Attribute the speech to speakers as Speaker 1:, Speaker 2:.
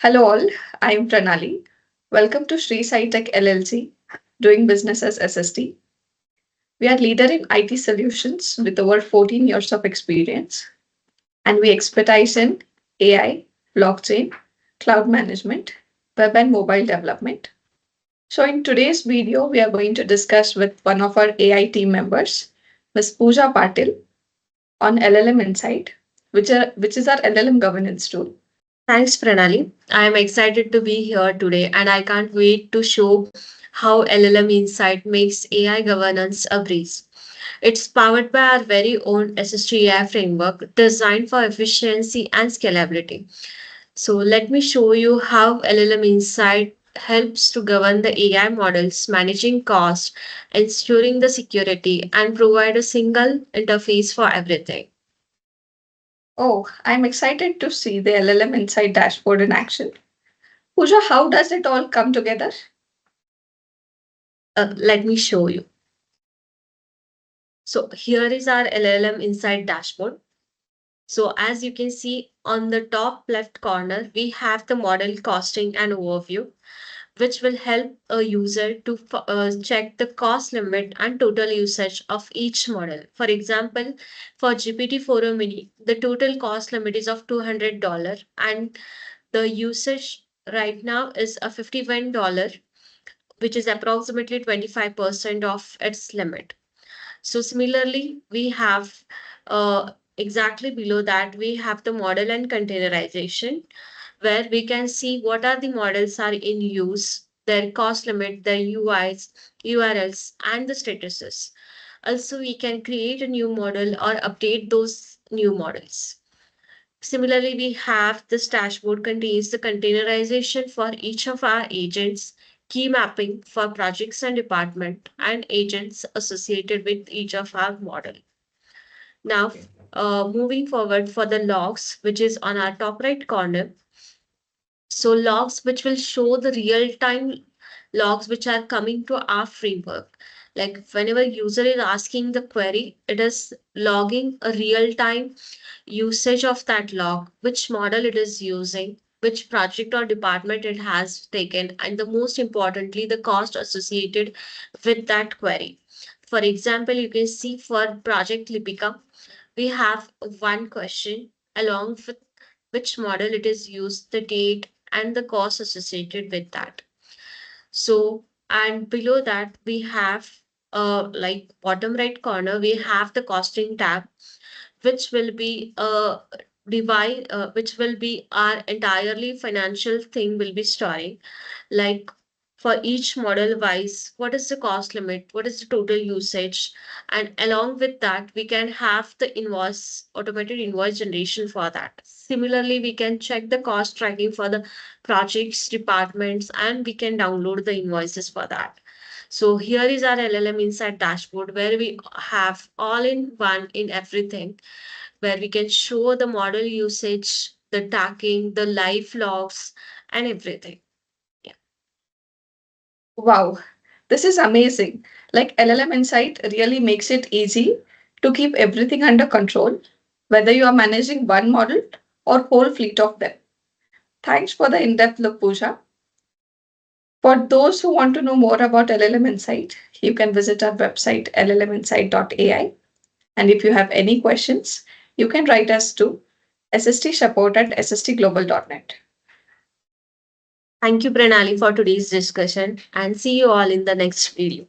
Speaker 1: Hello all, I am Pranali. Welcome to Sri Sai Tech LLC, doing business as SST. We are leader in IT solutions with over 14 years of experience, and we expertise in AI, blockchain, cloud management, web and mobile development. So in today's video, we are going to discuss with one of our AI team members, Ms. Pooja Patil, on LLM Insight, which is our LLM governance tool.
Speaker 2: Thanks, Pranali. I am excited to be here today and I can't wait to show how LLM Insight makes AI governance a breeze. It's powered by our very own SSTAI framework designed for efficiency and scalability. So, let me show you how LLM Insight helps to govern the AI models, managing cost, ensuring the security, and provide a single interface for everything.
Speaker 1: Oh, I'm excited to see the LLM Insight dashboard in action. Pooja, how does it all come together?
Speaker 2: Let me show you. So here is our LLM Insight dashboard. So as you can see on the top left corner, we have the model costing and overview, which will help a user to check the cost limit and total usage of each model. For example, for GPT-4o Mini, the total cost limit is of $200 and the usage right now is a $51, which is approximately 25% of its limit. So similarly, we have exactly below that, we have the model and containerization, where we can see what are the models are in use, their cost limit, their UIs, URLs, and the statuses. Also, we can create a new model or update those new models. Similarly, we have this dashboard contains the containerization for each of our agents, key mapping for projects and department, and agents associated with each of our model. Now, moving forward for the logs, which is on our top right corner. So logs which will show the real-time logs which are coming to our framework. Like whenever user is asking the query, it is logging a real-time usage of that log, which model it is using, which project or department it has taken, and the most importantly, the cost associated with that query. For example, you can see for project Lipika, we have one question along with which model it is used, the date, and the cost associated with that. So, and below that, we have like bottom right corner, we have the costing tab, which will be which will be our entirely financial thing will be storing, like for each model wise, what is the cost limit, what is the total usage, and along with that, we can have the invoice, automated invoice generation for that. Similarly, we can check the cost tracking for the projects, departments, and we can download the invoices for that. So here is our LLM Insight dashboard where we have all in one in everything, where we can show the model usage, the tracking, the live logs, and everything. Yeah.
Speaker 1: Wow, this is amazing. Like LLM Insight really makes it easy to keep everything under control, whether you are managing one model or whole fleet of them. Thanks for the in-depth look, Pooja. For those who want to know more about LLM Insight, you can visit our website llminsight.ai. And if you have any questions, you can write us to ssdsupport@sstglobal.net.
Speaker 2: Thank you, Pranali, for today's discussion and see you all in the next video.